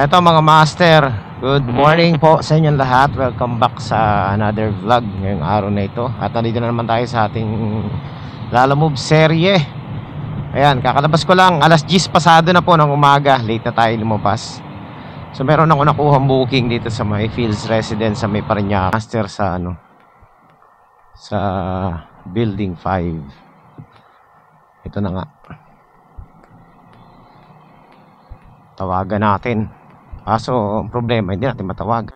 Eto mga master, good morning po sa inyong lahat. Welcome back sa another vlog ngayong araw na ito. At nandito na naman tayo sa ating Lalamove serye. Ayan, kakalabas ko lang, alas 10 pasado na po ng umaga. Late na tayo lumabas. So meron ako nakuhang booking dito sa may Fields Residence sa may Parañaque. Master sa sa Building 5. Ito na nga, tawagan natin. So, ang problema, hindi natin matawag.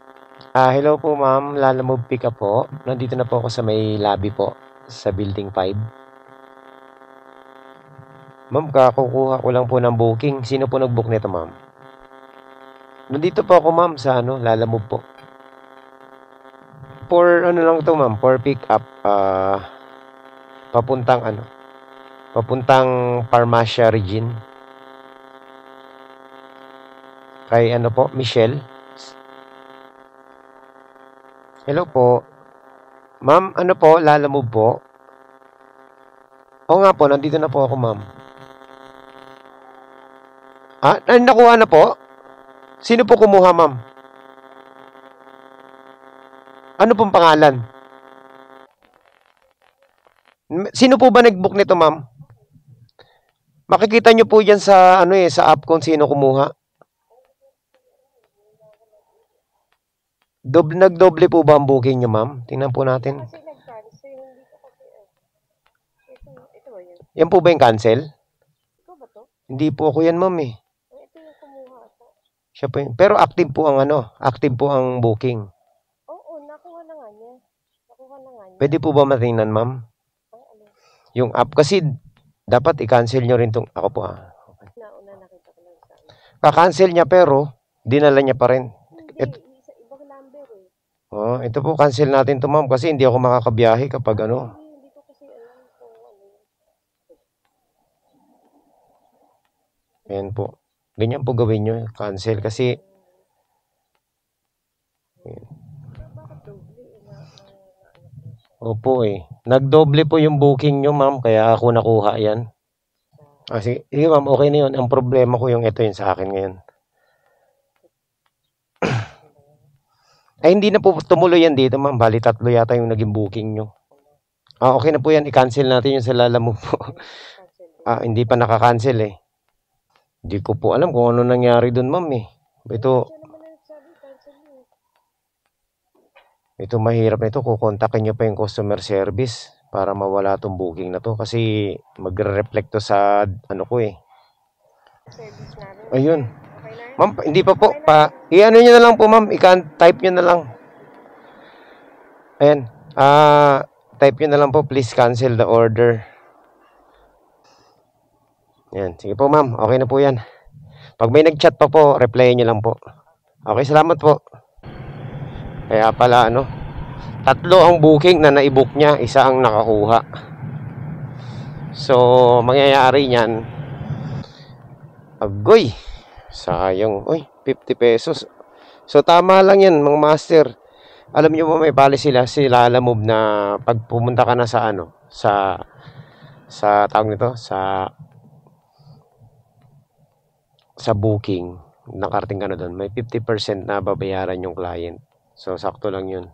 Hello po ma'am, Lalamove pick up po. Nandito na po ako sa may lobby po, sa Building 5. Ma'am, kakukuha ko lang po ng booking. Sino po nag-book nito ma'am? Nandito po ako ma'am sa Lalamove po. For lang to ma'am, for pick up. Papuntang Parmasya Regine. Kay po, Michelle. Hello po. Ma'am, po, Lalamove po. Oo nga po, nandito na po ako, ma'am. Nakuha na po? Sino po kumuha, ma'am? Ano pong pangalan? Sino po ba nag-book nito, ma'am? Makikita nyo po yan sa, sa app kung sino kumuha. Nagdoble po ba ang booking nyo, ma'am? Tingnan po natin. Kasi nag-cancel, hindi ko kasi ito ba yun? Yan po ba yung cancel? Ikaw ba to? Hindi po ako yan, ma'am eh. Ito yung kumuha ito. Siya po yun. Pero active po ang active po ang booking. Oo, nakuha na nga niya. Pwede po ba matingnan, ma'am? Yung app kasi dapat i-cancel nyo rin tong ako po Nakita ko lang sa ka-cancel niya pero dinala niya pa rin. Hindi, isa ibang number eh. Ito po, cancel natin to ma'am kasi hindi ako makakabiyahe kapag Hindi ko kasi alam kung Ayan po. Ganyan po gawin nyo. Cancel kasi bakit doble opo eh. Nagdoble po yung booking nyo ma'am. Kaya ako nakuha yan. Sige ma'am, okay na yun. Ang problema ko yung ito yun sa akin ngayon. Ay hindi na po tumuloy yan dito ma'am. Bali 3 yata yung naging booking nyo. Okay na po yan. I-cancel natin yung sa Lalamove po. Hindi pa nakakancel eh. Hindi ko po alam kung ano nangyari dun ma'am eh. Ito mahirap na ito. Kukontakin nyo pa yung customer service para mawala tong booking na to. Kasi magre-reflect to sa ko eh. Ayun. Ma'am, hindi pa po. I-ano nyo na lang po ma'am. I-type nyo na lang. Ayan. Type nyo na lang po. Please cancel the order. Ayan. Sige po ma'am. Okay na po yan. Pag may nag-chat pa po, reply nyo lang po. Okay, salamat po. Kaya pala 3 ang booking na na-book niya, 1 ang nakakuha. So, mangyayari niyan, agoy, sayang, 50 pesos. So, tama lang yan, mga master. Alam niyo ba may policy si Lalamove na pag pumunta ka na sa tawag nito, sa booking, nakarating ka na doon, may 50% na babayaran yung client. So, sakto lang yun.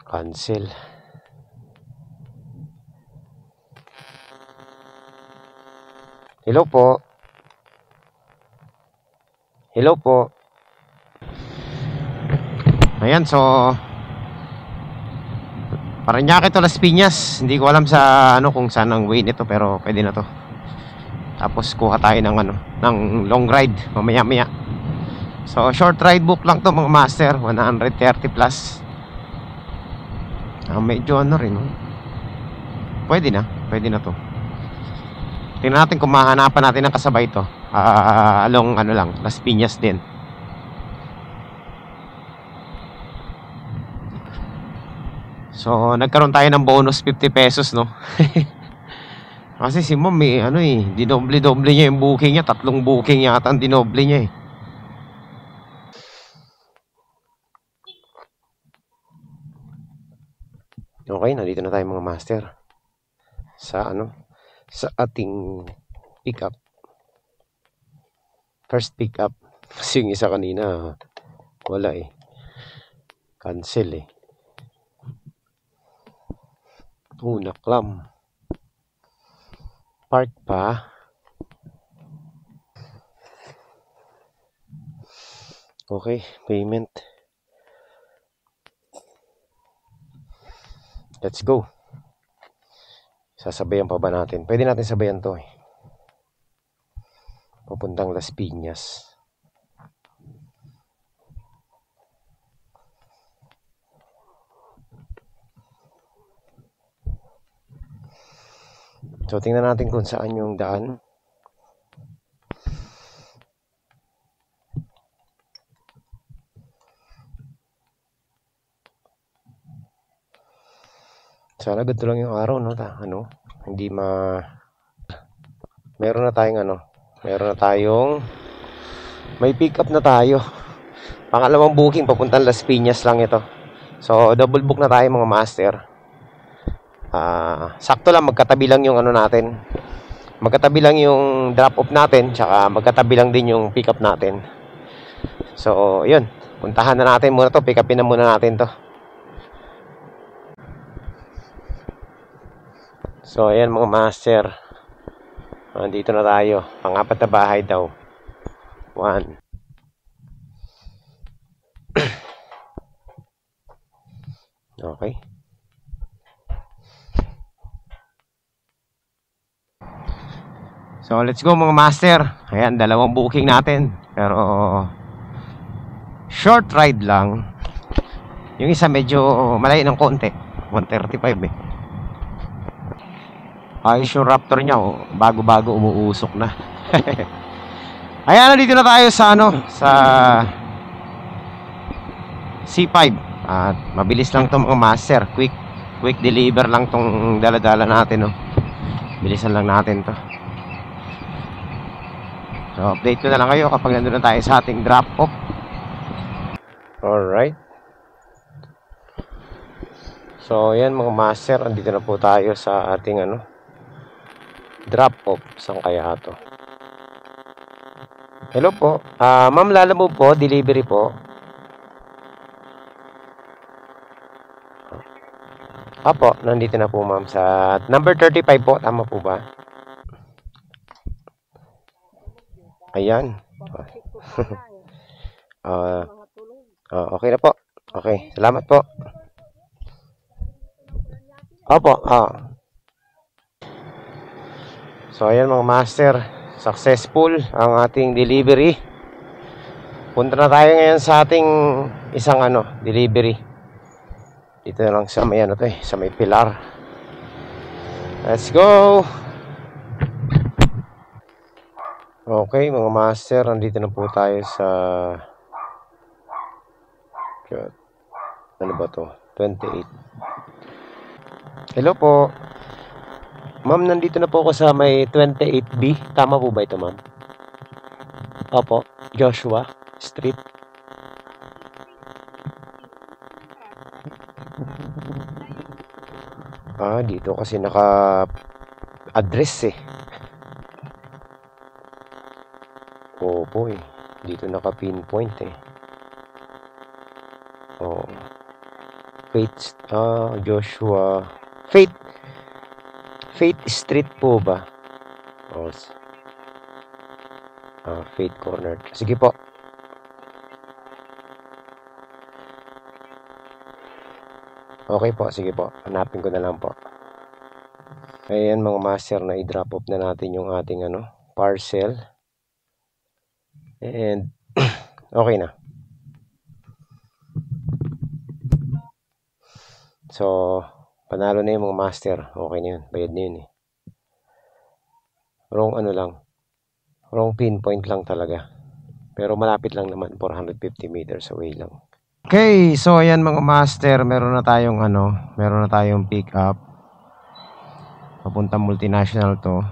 Cancel. Hello po. Hello po. Ayan, so Parañaque to Las Piñas. Hindi ko alam sa kung saan ang way nito pero pwede na to. Tapos kuha tayo ng ng long ride mamaya-maya. So, short ride book lang to mga master, 130 plus. Medyo rin. Pwede na to. Tingnan natin kung mahanapan natin ng kasabay to. Along lang, Las Piñas din. So, nagkaroon tayo ng bonus 50 pesos, no? Kasi si ma'am dinoble-doble niya yung booking niya. 3 booking yata ang dinoble niya eh. Okay, nandito na tayo mga master sa sa ating pickup. First pick up. Kasi yung isa kanina, wala eh. Cancel eh. Naklam. Park pa. Okay, payment. Let's go. Sasabayan pa ba natin? Pwede natin sabayan to eh. Papuntang Las Piñas. So, tingnan natin kung saan yung daan. Sana ganito lang yung araw, no? Hindi meron na tayong may pick up na tayo. Pangalawang booking papuntang Las Piñas lang ito. So, double book na tayo mga master. Sakto lang, magkatabi lang yung natin. Magkatabi lang yung drop off natin, tsaka magkatabi lang din yung pick up natin. So, yun. Puntahan na natin muna to. Pick upin na muna natin to. So, ayan mga master. Dito na tayo. Pang-apat na bahay daw. 1. Okay. So, let's go mga master. Ayan, dalawang booking natin. Pero, short ride lang. Yung isa medyo malayo ng konti. 135 eh. Ayos yung Raptor niya, oh. Bago-bago umuusok na. Ayan, dito na tayo sa sa C5. At mabilis lang 'tong mga master. Quick deliver lang 'tong dala-dala natin, oh. Bilisan lang natin 'to. So, update ko na lang kayo kapag nandun na tayo sa ating drop off. Alright. So, ayan mga master, andito na po tayo sa ating drop off. Saan kaya ito? Hello po. Ma'am, Lalamove po, delivery po. Apo, nandito na po ma'am sa number 35 po. Tama po ba? Ayan. Okay na po. Okay, salamat po. Opo. So, ayan mga master. Successful ang ating delivery. Punta na tayo ngayon sa ating isang delivery. Dito na lang sa may sa may pilar. Let's go. Okay mga master, nandito na po tayo sa ano ba to? 28. Hello po. Ma'am, nandito na po ako sa may 28B. Tama po ba ito, ma'am? Opo, Joshua Street. Dito kasi naka-address eh. Opo eh. Dito naka-pinpoint eh. Oh. Faith, Joshua. Faith Street po ba? Oh. Faith Corner. Sige po. Okay po, sige po. Hanapin ko na lang po. Ayan mga master, na i-drop off na natin yung ating parcel. And okay na. So, panalo na yung mga master. Okay na yun. Bayad na yun eh. Wrong lang. Wrong pinpoint lang talaga. Pero malapit lang naman. 450 meters away lang. Okay. So, ayan mga master. Meron na tayong pick up. Papuntang multinational to.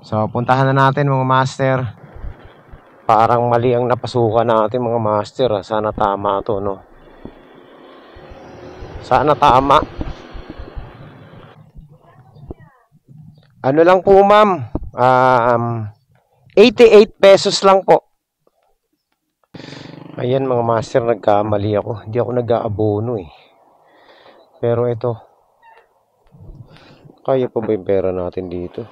So, puntahan na natin mga master. Parang mali ang napasukan natin mga master. Sana tama to, no? Sana tama. Ano lang po, ma'am? 88 pesos lang po. Ayan mga master, nagkamali ako. Hindi ako nag-aabono eh. Pero ito, kaya pa ba yung pera natin dito?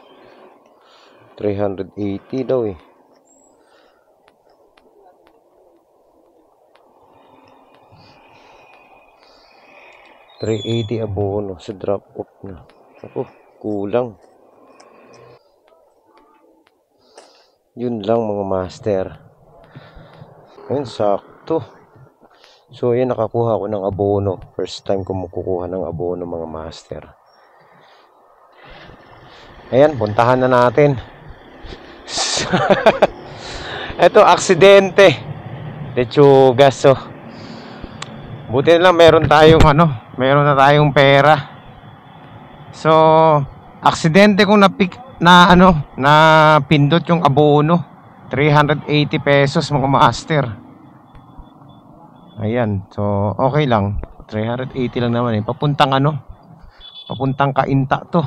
380 daw eh. $380 abono sa drop off na. Ako, kulang. Yun lang mga master. Ayun, sakto. So, ayan, nakakuha ko ng abono. First time ko makukuha ng abono mga master. Ayan, puntahan na natin. Ito, aksidente. Lechugas, so. Buti na lang meron na tayong pera. So, aksidente kong na pindot yung abono. 380 pesos mga master. Ayan, so okay lang. 380 lang naman eh. Papuntang Kainta to.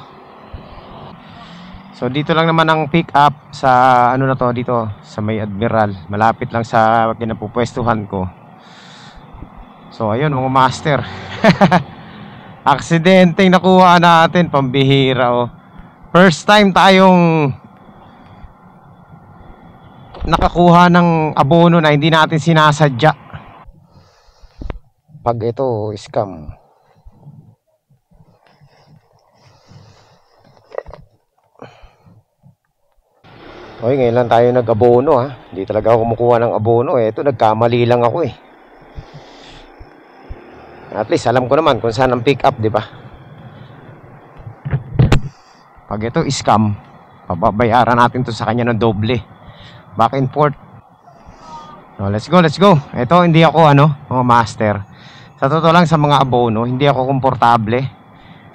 So dito lang naman ang pick up sa dito sa May Admiral. Malapit lang sa kinapupwestuhan ko. So ayun mga master. Aksidenteng nakuha natin, pambihira oh. First time tayong nakakuha ng abono na hindi natin sinasadya. Pag ito scam. Okay, ngayon lang tayo nag-abono ha. Hindi talaga ako kumukuha ng abono eh. Ito nagkamali lang ako eh. At least alam ko naman kung saan ang pick up, di ba? Pag ito scam, pababayaran natin to sa kanya ng doble. Back and forth. So, let's go. Ito hindi ako mga master. Sa totoo lang sa mga abono, hindi ako komportable.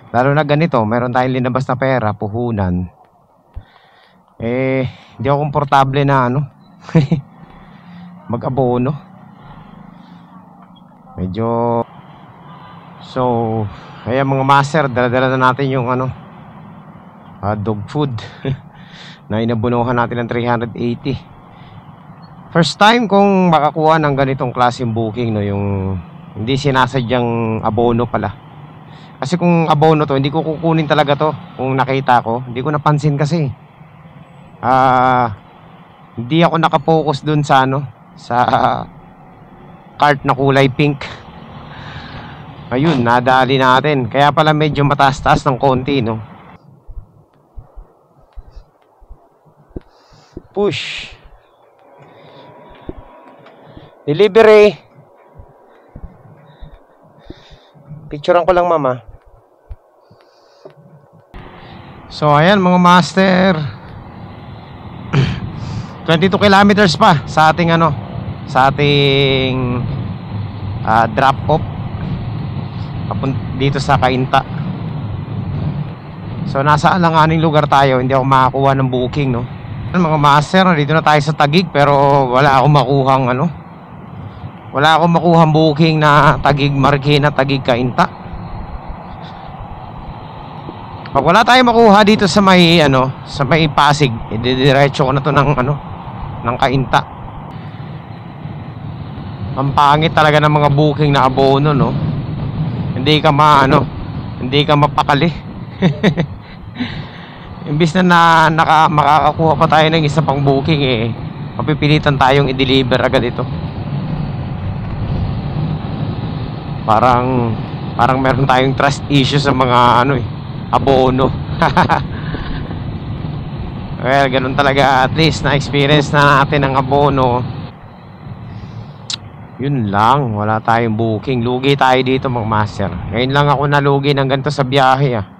Lalo na ganito, meron tayong linabas na pera, puhunan. Hindi ako komportable na mag-abono. Medyo so, ayan mga master, dala-dala na natin yung dog food na inabunuhan natin ng 380. First time kong makakuha ng ganitong klaseng booking yung hindi sinasadyang abono pala. Kasi kung abono to, hindi ko kukunin talaga to. Kung nakita ko, hindi ko napansin kasi. Hindi ako nakapokus dun sa sa cart na kulay pink. Ayun, nadali natin. Kaya pala medyo mataas-taas ng konti, no? Push. Delivery. Picturean ko lang, mama. So, ayan mga master. 22 kilometers pa sa ating sa ating drop off dito sa Kainta. So nasa alanganing lugar tayo, hindi ako makakuha ng booking, no? Mga master, dito na tayo sa Taguig pero wala akong makuhang booking na Taguig Marikina, Taguig Kainta. Pag wala tayong makuha dito sa may sa may Pasig, didiretso ko na to ng Kainta. Ang pangit talaga ng mga booking na abono, no? Hindi ka mapakali. Imbis na makakakuha pa tayo ng isa pang booking mapipilitan tayong i-deliver agad ito. Parang meron tayong trust issue sa mga abono. Well, ganun talaga. At least na-experience na natin ang abono. Yun lang, wala tayong booking. Lugi tayo dito mga master. Ngayon lang ako nalugi ng ganito sa biyahe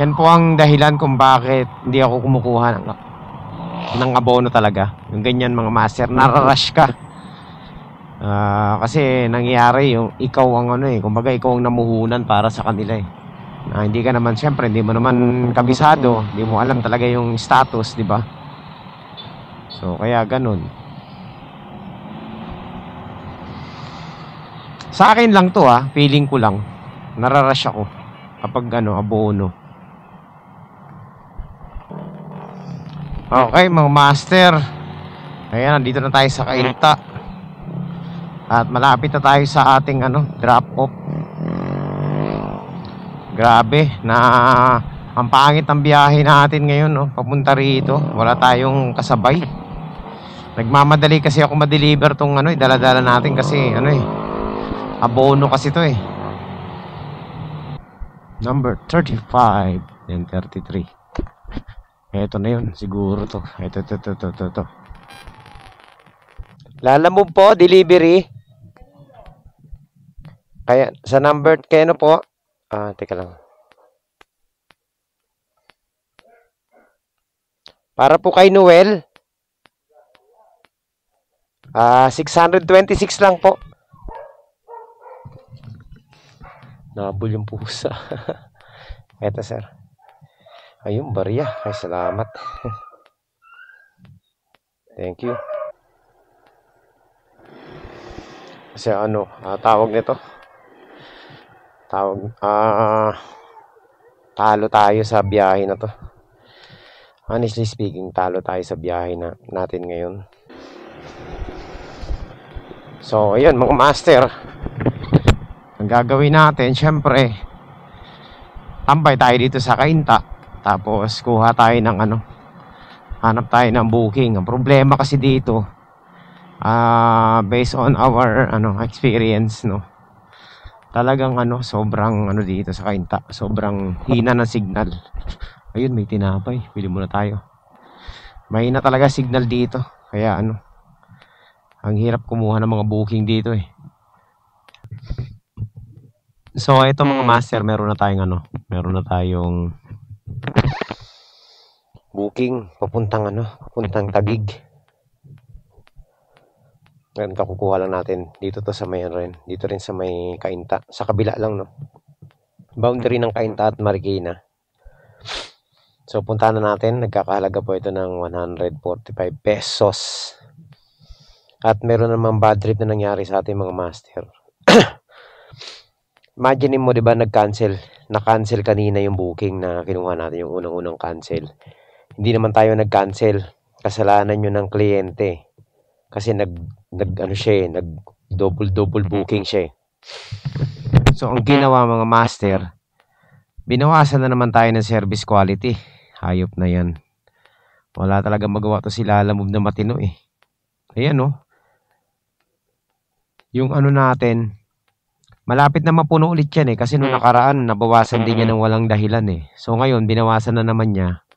Yan po ang dahilan kung bakit hindi ako kumukuha ng abono talaga. Yung ganyan mga master, nararush ka. Kasi nangyayari yung ikaw ang kumbaga ikaw ang namuhunan para sa kanila hindi ka naman, syempre hindi mo naman kabisado, hindi mo alam talaga yung status, di ba? So kaya ganun. Sa akin lang to feeling ko lang Nararush ako kapag ano, abono. Okay, mga master. Ayan, nandito na tayo sa Cainta. At malapit na tayo sa ating ano, drop off. Grabe na ang pangit ng biyahe natin ngayon, no? Papunta rito, wala tayong kasabay. Nagmamadali kasi ako ma-deliver tong ano, dala-dala natin kasi ano abono kasi to Number 35 and 33. Eto na yun, siguro to. Ito. Lalamove po, delivery. Kaya sa number, kaya ano po? Teka lang. Para po kay Noel. 626 lang po. Nabul yung pusa. Eto, sir. Ayun, barya. Ay, salamat. Thank you. Kasi ano, tawag nito. Talo tayo sa biyahe na to. Honestly speaking, talo tayo sa biyahe natin ngayon. So, ayun mga master. Ang gagawin natin, syempre, tambay tayo dito sa Cainta. Tapos, kuha tayo ng ano, hanap tayo ng booking. Ang problema kasi dito, based on our experience, no, talagang sobrang dito sa Cainta, sobrang hina ng signal. Ayun, may tinapay, pili muna tayo. Mahina talaga signal dito, kaya ang hirap kumuha ng mga booking dito So ito mga master, meron na tayong booking papuntang Taguig. Ngayon kakukuha lang natin dito to sa may dito rin sa may Cainta, sa kabila lang, no, boundary ng Cainta at Marikina. So puntahan na natin, nagkakahalaga po ito ng 145 pesos. At meron namang bad trip na nangyari sa ating mga master. Imagine mo, 'di ba, na-cancel kanina yung booking na kinuha natin, yung unang-unang cancel. Hindi naman tayo nag-cancel. Kasalanan 'yun ng kliyente. Kasi nag-double booking siya. So ang ginawa mga master, binawasan na naman tayo ng service quality. Hayop na 'yan. Wala talaga magawa to si Lalamove na matino Ayan, no. Yung natin, malapit na mapuno ulit yan kasi nung nakaraan nabawasan din niya ng walang dahilan So ngayon binawasan na naman niya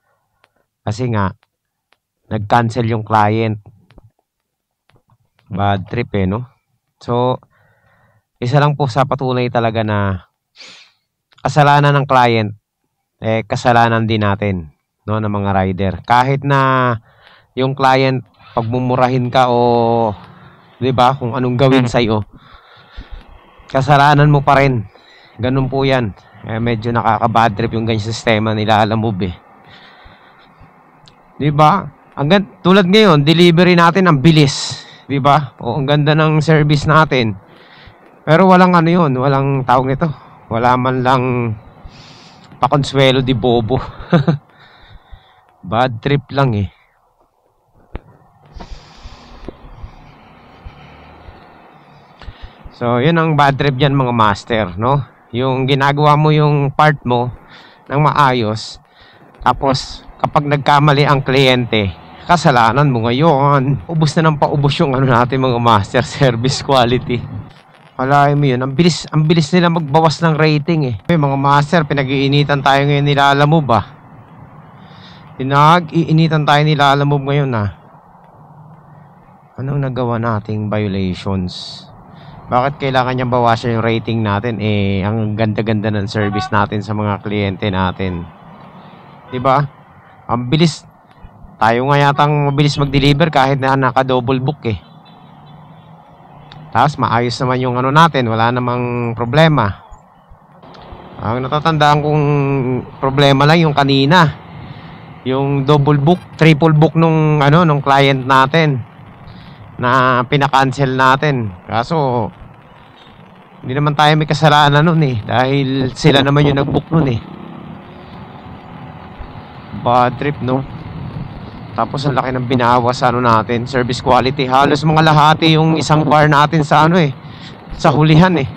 kasi nga nag-cancel yung client. Bad trip no. So isa lang po sa patunay talaga na kasalanan ng client kasalanan din natin, no, ng mga rider. Kahit na yung client pagmumurahin ka o 'di ba kung anong gawin sa iyo, kasalanan mo pa rin. Ganun po 'yan. Medyo nakaka-bad trip yung ganyan sistema nila Lalamove 'Di ba? Tulad ngayon, delivery natin ang bilis, 'di ba? O ang ganda ng service natin. Pero walang walang tawag nito. Wala man lang pakonsuelo di bobo. Bad trip lang So, yun ang bad trip dyan mga master, no? Yung ginagawa mo yung part mo ng maayos, tapos kapag nagkamali ang kliyente, kasalanan mo ngayon. Ubus na ng paubos yung natin mga master, service quality. Alain mo yun, ang bilis nila magbawas ng rating Mga master, pinag-iinitan tayo ngayon nila Lalamove Pinag-iinitan tayo nila Lalamove ngayon Anong nagawa nating violations? Bakit kailangan niyang bawasan yung rating natin? Ang ganda-ganda ng service natin sa mga kliyente natin. 'Di ba? Ang bilis. Tayo nga yatang mabilis mag-deliver kahit na naka-double book Tapos maayos naman yung natin, wala namang problema. Ang natatandaan kong problema lang yung kanina. Yung double book, triple book nung client natin na pinaka-cancel natin. Kaso Hindi naman tayo may kasalanan nun eh, dahil sila naman yung nag-book nun eh. Bad trip, no? Tapos ang laki ng binawas sa ano natin, service quality. Halos mga lahati yung isang bar natin sa ano eh, sa hulihan eh.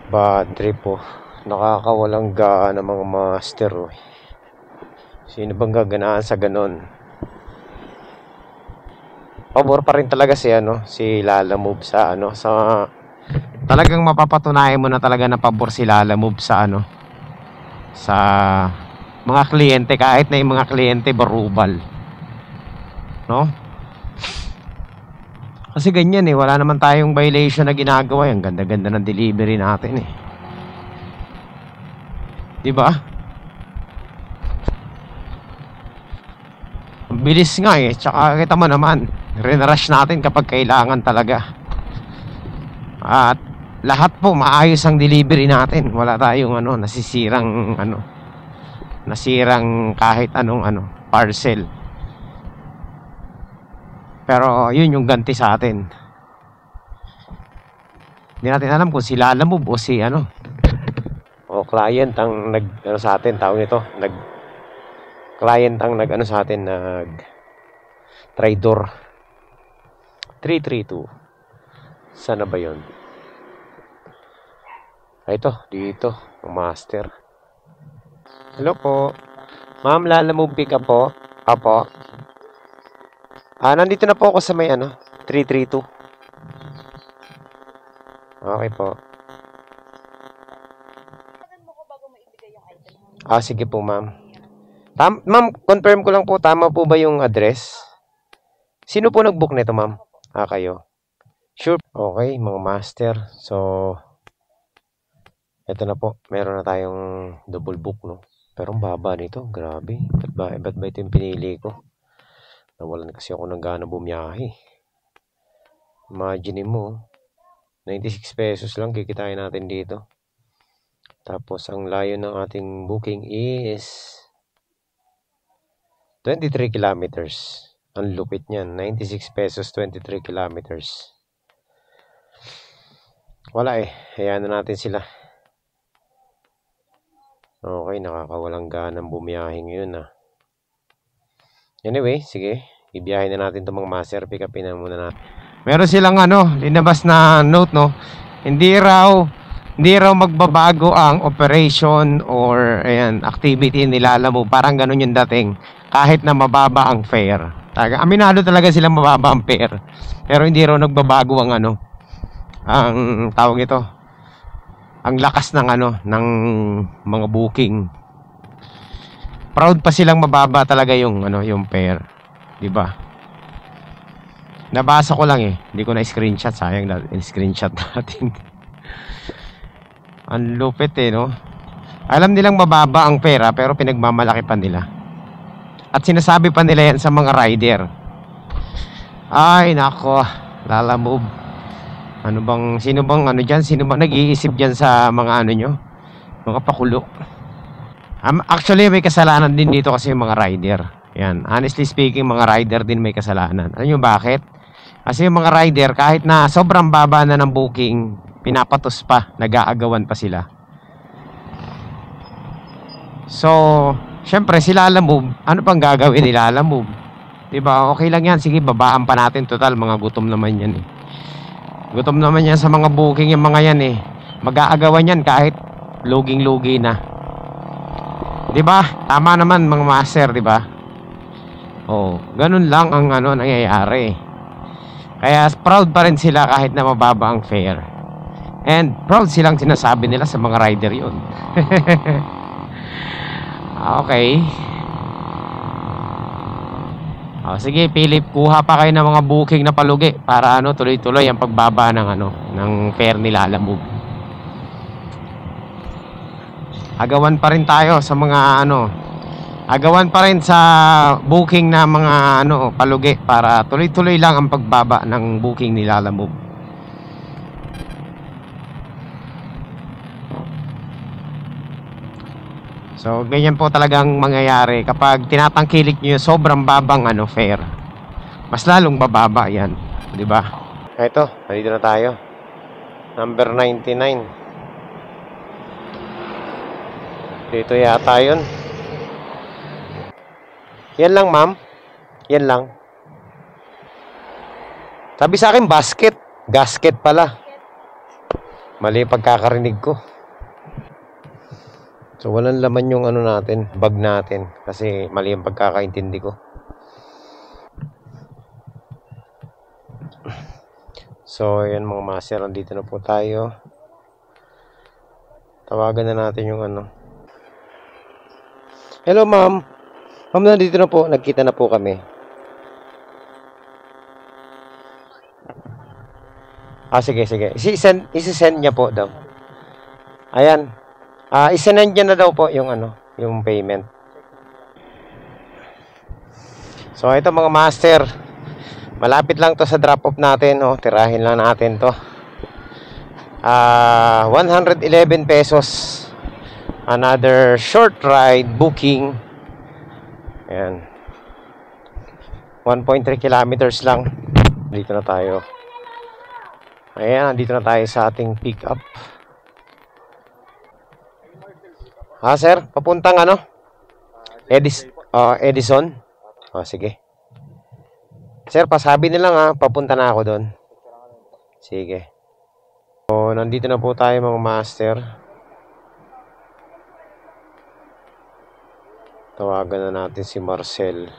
Bad trip po. Nakakawalang gaan ng mga master oh. Sino bang gaganaan sa ganon? Pabor pa rin talaga si ano, si Lalamove sa ano, sa talagang mapapatunayan mo na talaga na pabor si Lalamove sa ano, sa mga kliyente, kahit na yung mga kliyente barubal, no? Kasi ganyan eh, wala naman tayong violation na ginagawa. Ang ganda-ganda ng delivery natin eh, di ba? Ang bilis nga eh, tsaka kita mo naman, rin-rush natin kapag kailangan talaga. At lahat po maayos ang delivery natin. Wala tayong ano, nasisirang ano, nasirang kahit anong ano, parcel. Pero yun yung ganti sa atin. Hindi natin alam kung si Lalamove o si ano, o client ang nag ano sa atin, tawag nito, client ang nag ano sa atin, nag trader. 332. Sana ba yun? Ito, dito, ang master. Hello po. Ma'am, Lalamove pick up po. Apo. Nandito na po ako sa may ano, 332. Okay po. Sige po, ma'am. Ma'am, confirm ko lang po, tama po ba yung address? Sino po nag-book nito, ma'am? Kayo. Sure. Okay, mga master. So, eto na po. Meron na tayong double book, no? Pero ang baba nito. Grabe. Ba't ba ito yung pinili ko? Nawalan kasi ako ng gana bumiyahe. Imagine mo, 96 pesos lang kikitain natin dito. Tapos, ang layo ng ating booking is 23 kilometers. Ang lupit niyan. 96 pesos, 23 kilometers. Wala eh. Hayaan na natin sila. Okay, nakakawalang ganang bumiyahe ngayon ah. Anyway, sige. Ibiyahin na natin itong mga master. Pick upin na muna natin. Meron silang ano, linabas na note, no? Hindi raw magbabago ang operation or ayan, activity nila mo. Parang ganun yung dating. Kahit na mababa ang fare. Aminado talaga silang mababa ang fare. Pero hindi raw nagbabago ang ano, ang tawag ito, ang lakas ng ano, ng mga booking. Proud pa silang mababa talaga yung ano, yung fare, 'di ba? Nabasa ko lang eh, hindi ko na screenshot, sayang na screenshot natin. Ang lupit eh, no? Alam nilang mababa ang pera pero pinagmamalaki pa nila. At sinasabi pa nila yan sa mga rider. Ay nako, Lalamove. Sino bang ano dyan? Sino bang nag-iisip dyan sa mga ano nyo? Mga pakulo. Actually may kasalanan din dito kasi yung mga rider. Yan, honestly speaking, mga rider din may kasalanan. Alam nyo bakit? Kasi yung mga rider, kahit na sobrang baba na ng booking, pinapatos pa, nag-aagawan pa sila. So, syempre si Lalamove, ano pang gagawin ni Lalamove? Diba? Okay lang yan, sige, babaan pa natin. Total, mga gutom naman yan eh. Gutom naman yan sa mga booking yung mga yan eh. Mag-aagawan yan kahit luging-lugi na. Diba? Tama naman mga master, diba? Oh, ganun lang ang ano nangyayari. Kaya proud pa rin sila kahit na mababa ang fare. And proud silang sinasabi nila sa mga rider yun. Okay. Sige, Philip, kuha pa kayo ng mga booking na palugi para ano, tuloy-tuloy ang pagbaba ng ano, ng fare nila Lalamove. Agawan pa rin tayo sa mga ano, agawan pa rin sa booking na mga ano, palugi para tuloy-tuloy lang ang pagbaba ng booking ni Lalamove. So, ganyan po talagang mangyayari kapag tinatangkilik nyo sobrang babang ano, fare. Mas lalong bababa yan, di ba? Ito, nandito na tayo. Number 99. Dito yata yun. Yan lang, ma'am. Yan lang. Sabi sa akin, basket. Gasket pala. Mali yung pagkakarinig ko. So, walang laman yung ano natin, bag natin. Kasi mali yung pagkakaintindi ko. So, ayan mga master, nandito na po tayo. Tawagan na natin yung ano. Hello, ma'am. Ma'am, nandito na po. Nagkita na po kami. Sige. Isi-send niya po daw. Ayan. Isend niya na daw po yung ano, yung payment. So, ito mga master. Malapit lang to sa drop-off natin. Oh, tirahin lang natin to. 111 pesos. Another short ride booking. Ayan. 1.3 kilometers lang. Dito na tayo. Ayan, dito na tayo sa ating pick up. Sir, papuntang ano? Edison. Sige. Sir, pasabi nilang papunta na ako doon. Sige. So, nandito na po tayo mga master. Tawagan na natin si Marcel.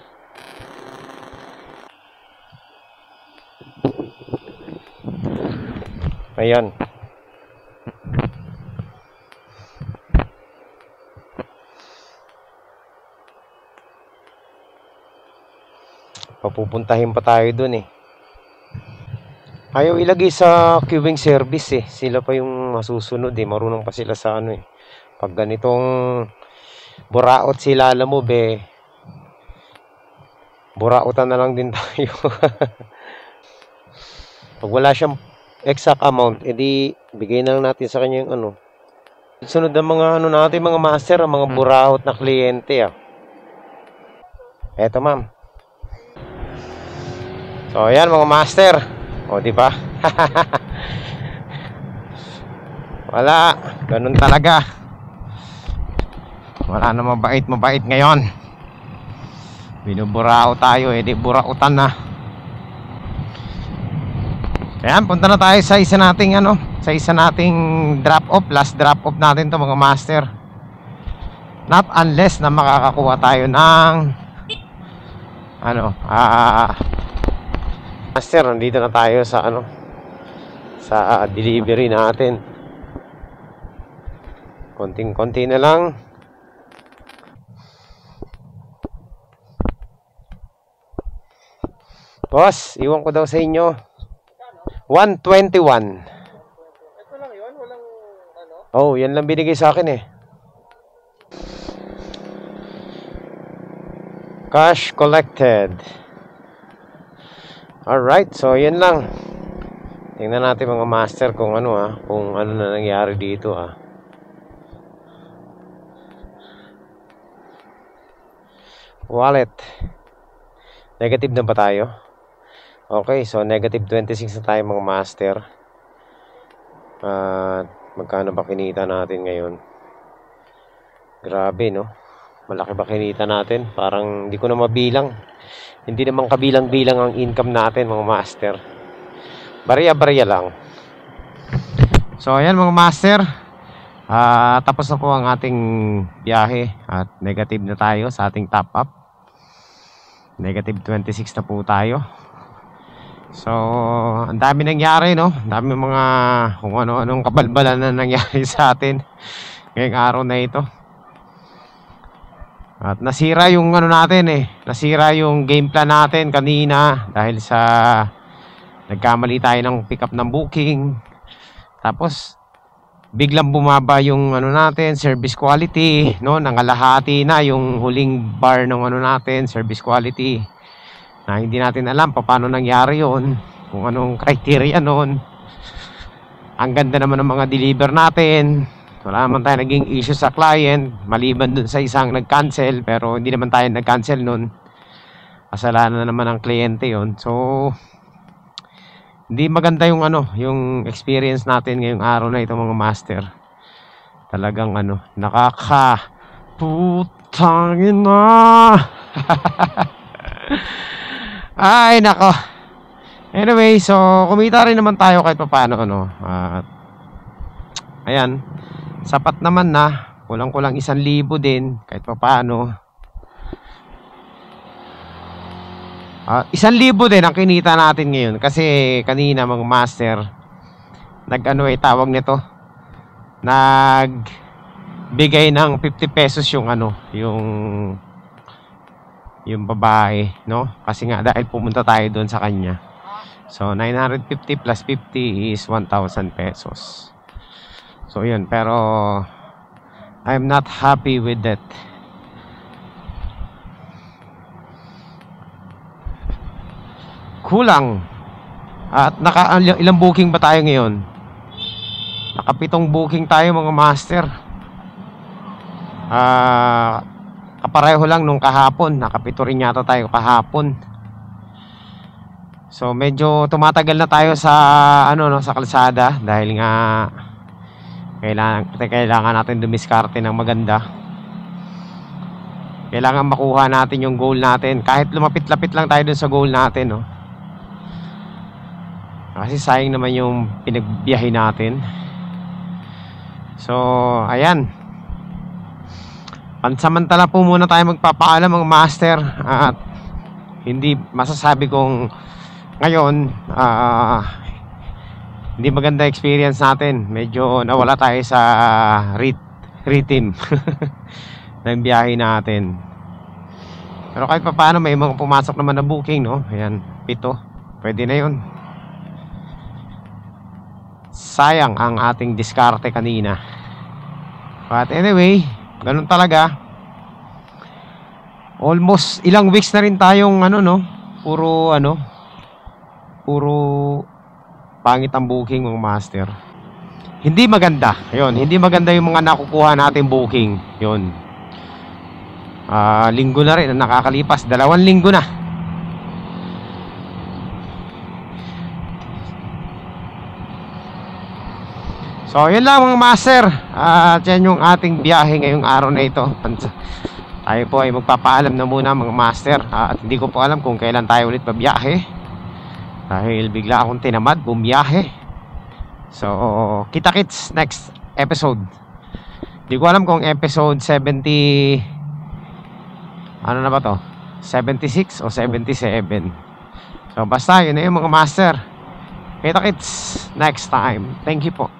Ayan. Papupuntahin pa tayo dun eh. Ayaw ilagay sa queuing service eh. Sila pa yung masusunod eh. Marunong pa sila sa ano eh. Pag ganitong buraot sila, alam mo be, burautan na lang din tayo. Pag wala siyang exact amount, edi bigay na lang natin sa kanya yung ano. Sunod ang mga ano natin, mga master, ang mga buraot na kliyente ah. Eto ma'am. So ayan mga master. O di ba? Wala, ganun talaga. Wala na mabait ngayon. Binuburao tayo, edi burautan na. Ayan, punta na tayo sa isa nating ano, sa isa nating drop off, last drop off natin to mga master. Not unless na makakakuha tayo ng ano, master, nandito na tayo sa ano, sa delivery natin. Konting-konti na lang. Boss, iwan ko daw sa inyo 121. Ito lang yun? Walang ano? Oh, yan lang binigay sa akin eh. Cash collected. Alright, so yan lang. Tingnan natin mga master kung ano kung ano na nangyari dito Wallet. Negative na ba tayo? Okay, so negative 26 na tayo mga master. Magkano ba kinita natin ngayon? Grabe no? Malaki ba kinita natin? Parang hindi ko na mabilang. Hindi naman kabilang-bilang ang income natin mga master. Barya-barya lang. So ayan mga master, tapos na po ang ating biyahe. At negative na tayo sa ating top up. Negative 26 na po tayo. So ang dami nangyari no. Ang dami mga kung ano-anong kabalbalan na nangyari sa atin ngayong araw na ito. At nasira yung ano natin nasira yung game plan natin kanina dahil sa nagkamali tayo ng pick up ng booking. Tapos biglang bumaba yung ano natin, service quality, no? Nangalahati na yung huling bar ng ano natin, service quality. Na hindi natin alam paano nangyari yon, kung anong criteria noon. Ang ganda naman ng mga deliver natin. Wala naman tayo naging issue sa client, maliban dun sa isang nag-cancel, pero hindi naman tayo nag-cancel nun. Kasalanan naman ng kliyente yon. So Hindi maganda yung ano, yung experience natin ngayong araw na ito mga master. Talagang ano, putangin na. Ay nako. Anyway, so kumita rin naman tayo kahit papaano ano. At ayan, sapat naman na. Kulang-kulang 1,000 din kahit papaano. 1,000 din ang kinita natin ngayon. Kasi kanina mga master, nag-ano tawag nito, nagbigay ng 50 pesos yung ano, yung babae, no? Kasi nga dahil pumunta tayo doon sa kanya. So 950 plus 50 is 1,000 pesos. So yun, pero I'm not happy with that. Kulang. At ilang booking ba tayo ngayon? Naka-7 booking tayo mga master. Kapareho lang nung kahapon. Naka-7 rin yata tayo kahapon. So medyo tumatagal na tayo sa ano no, sa kalsada dahil nga kailangan natin dumiskarte ng maganda. Kailangan makuha natin yung goal natin. Kahit lumapit-lapit lang tayo dun sa goal natin, no? Kasi sayang naman yung pinagbiyahe natin. So, ayan. Pansamantala po muna tayo magpapaalam mga master. At hindi masasabi kong ngayon hindi maganda experience natin. Medyo nawala tayo sa rhythm ng biyahe natin. Pero kahit paano may mga pumasok naman na booking, no? Ayan, 7. Pwede na yun. Sayang ang ating diskarte kanina. But anyway, ganun talaga. Almost ilang weeks na rin tayong ano no, puro pangit ang booking mga master. Hindi maganda. Ayun, hindi maganda yung mga nakukuha natin booking. 'Yon. Linggo na rin ang nakakalipas, 2 linggo na. So, yun lang mga master. Yan yung ating biyahe ngayong araw na ito. Tayo po ay magpapaalam na muna mga master. At hindi ko po alam kung kailan tayo ulit pabiyahe. Dahil bigla akong tinamad bumiyahe. So, kita-kits next episode. Hindi ko alam kung episode 70... Ano na ba to? 76 o 77. So, basta yun na yung mga master. Kita-kits next time. Thank you po.